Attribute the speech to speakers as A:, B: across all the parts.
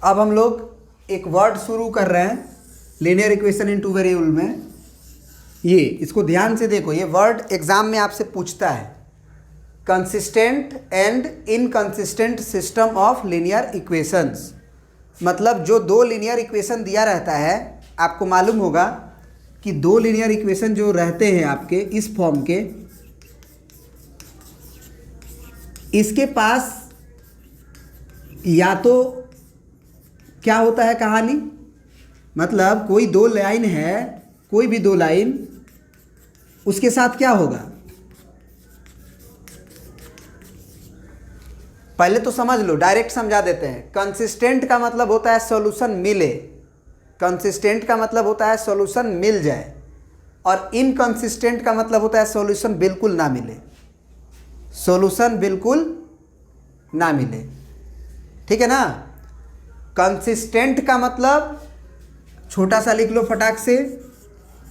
A: अब हम लोग एक वर्ड शुरू कर रहे हैं linear equation in two variable में। ये इसको ध्यान से देखो, ये वर्ड एग्जाम में आपसे पूछता है, consistent and inconsistent system of linear equations. मतलब जो दो लीनियर इक्वेशन दिया रहता है, आपको मालूम होगा कि दो लीनियर इक्वेशन जो रहते हैं आपके इस फॉर्म के, इसके पास या तो क्या होता है कहानी, मतलब कोई दो लाइन है, कोई भी दो लाइन, उसके साथ क्या होगा पहले तो समझ लो, डायरेक्ट समझा देते हैं। कंसिस्टेंट का मतलब होता है सॉल्यूशन मिले, कंसिस्टेंट का मतलब होता है सॉल्यूशन मिल जाए, और इनकंसिस्टेंट का मतलब होता है सॉल्यूशन बिल्कुल ना मिले, सॉल्यूशन बिल्कुल ना मिले। ठीक है ना। कंसिस्टेंट का मतलब छोटा सा लिख लो फटाक से,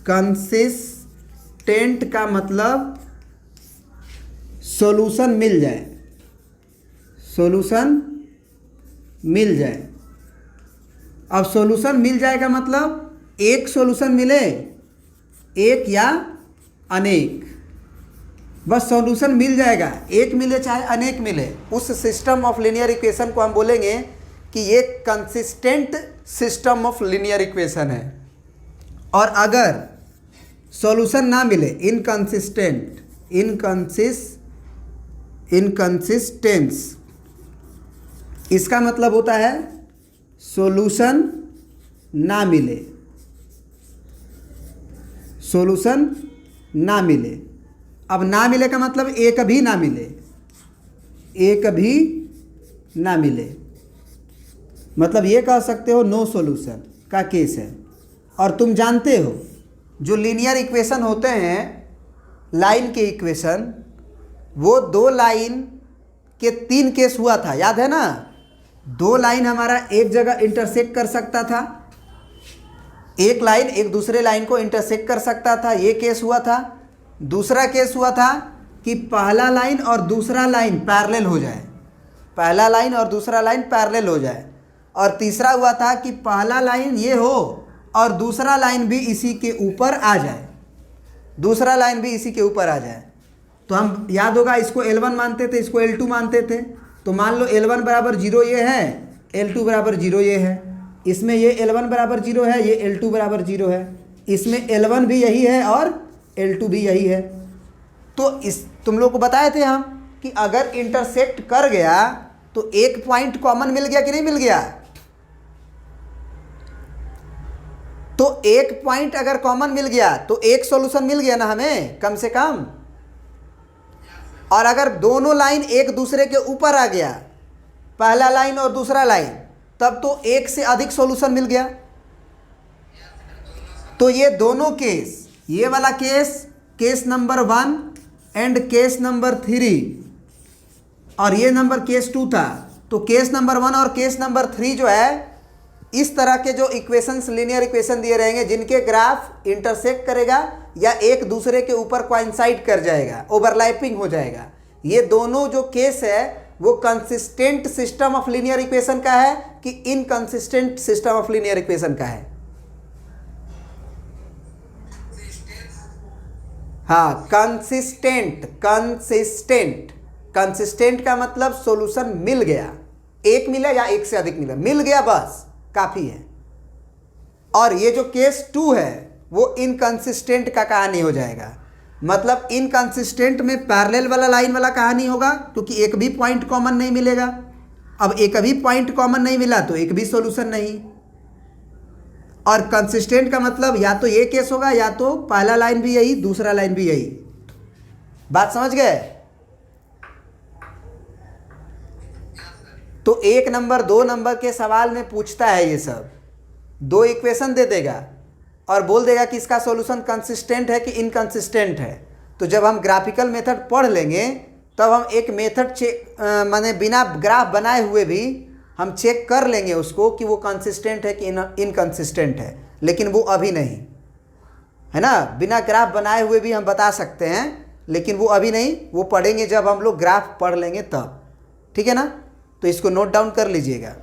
A: कंसिस्टेंट का मतलब सॉल्यूशन मिल जाए, सॉल्यूशन मिल जाए। अब सॉल्यूशन मिल जाए का मतलब एक सॉल्यूशन मिले, एक या अनेक, बस सॉल्यूशन मिल जाएगा, एक मिले चाहे अनेक मिले, उस सिस्टम ऑफ लीनियर इक्वेशन को हम बोलेंगे कि ये consistent system of linear equation है। और अगर सॉल्यूशन ना मिले, इनकंसिस्टेंट, इनकंसिस्टेंस, इसका मतलब होता है सॉल्यूशन ना मिले, सॉल्यूशन ना मिले। अब ना मिले का मतलब एक भी ना मिले, एक भी ना मिले, मतलब ये कह सकते हो नो सॉल्यूशन का केस है। और तुम जानते हो जो लीनियर इक्वेशन होते हैं, लाइन के इक्वेशन, वो दो लाइन के तीन केस हुआ था, याद है ना। दो लाइन हमारा एक जगह इंटरसेक्ट कर सकता था, एक लाइन एक दूसरे लाइन को इंटरसेक्ट कर सकता था, ये केस हुआ था। दूसरा केस हुआ था कि पहला लाइन और दूसरा लाइन पैरेलल हो जाए, पहला लाइन और दूसरा लाइन पैरेलल हो जाए। और तीसरा हुआ था कि पहला लाइन ये हो और दूसरा लाइन भी इसी के ऊपर आ जाए, दूसरा लाइन भी इसी के ऊपर आ जाए। तो हम याद होगा इसको L1 मानते थे, इसको L2 मानते थे। तो मान लो L1 बराबर 0 ये है, L2 बराबर 0 ये है, इसमें ये L1 बराबर 0 है, ये L2 बराबर 0 है, इसमें L1 भी यही है और L2 भी यही है। तो इस तुम लोग को बताए थे हम कि अगर इंटरसेक्ट कर गया तो एक पॉइंट कॉमन मिल गया कि नहीं मिल गया। तो एक पॉइंट अगर कॉमन मिल गया तो एक सॉल्यूशन मिल गया ना हमें, कम से कम। और अगर दोनों लाइन एक दूसरे के ऊपर आ गया, पहला लाइन और दूसरा लाइन, तब तो एक से अधिक सॉल्यूशन मिल गया। तो ये दोनों केस, ये वाला case, case number 1 and case number 3, और ये नंबर केस 2 था। तो केस नंबर 1 और केस नंबर 3 जो है, इस तरह के जो इक्वेशंस, लीनियर इक्वेशन दिए रहेंगे जिनके ग्राफ इंटरसेक्ट करेगा या एक दूसरे के ऊपर कोइंसाइड कर जाएगा, ओवरलैपिंग हो जाएगा, ये दोनों जो केस है वो consistent system of linear equation का है कि inconsistent system of linear equation का है। हाँ, कंसिस्टेंट, कंसिस्टेंट, कंसिस्टेंट का मतलब सॉल्यूशन मिल गया, एक मिला या एक से अधिक मिला, मिल गया बस काफी है। और ये जो केस 2 है वो इनकंसिस्टेंट का कहानी हो जाएगा, मतलब इनकंसिस्टेंट में पैरेलल वाला लाइन वाला कहानी होगा, क्योंकि एक भी पॉइंट कॉमन नहीं मिलेगा। अब एक भी पॉइंट कॉमन नहीं मिला तो एक भी सॉल्यूशन नहीं। और कंसिस्टेंट का मतलब या तो ये केस होगा या तो पहला लाइन भी यही, दूसरा लाइन भी यही। बात समझ गए। तो 1 नंबर 2 नंबर के सवाल में पूछता है ये सब, दो इक्वेशन दे देगा और बोल देगा कि इसका सॉल्यूशन कंसिस्टेंट है कि इनकंसिस्टेंट है। तो जब हम ग्राफिकल मेथड पढ़ लेंगे तब हम एक मेथड चेक, माने बिना ग्राफ बनाए हुए भी हम चेक कर लेंगे उसको कि वो कंसिस्टेंट है कि इनकंसिस्टेंट है। लेकिन वो अभी नहीं है ना, बिना ग्राफ बनाए हुए भी हम बता सकते हैं, लेकिन वो अभी नहीं, वो पढ़ेंगे जब हम लोग ग्राफ पढ़ लेंगे तब। ठीक है ना। तो इसको नोट डाउन कर लीजिएगा।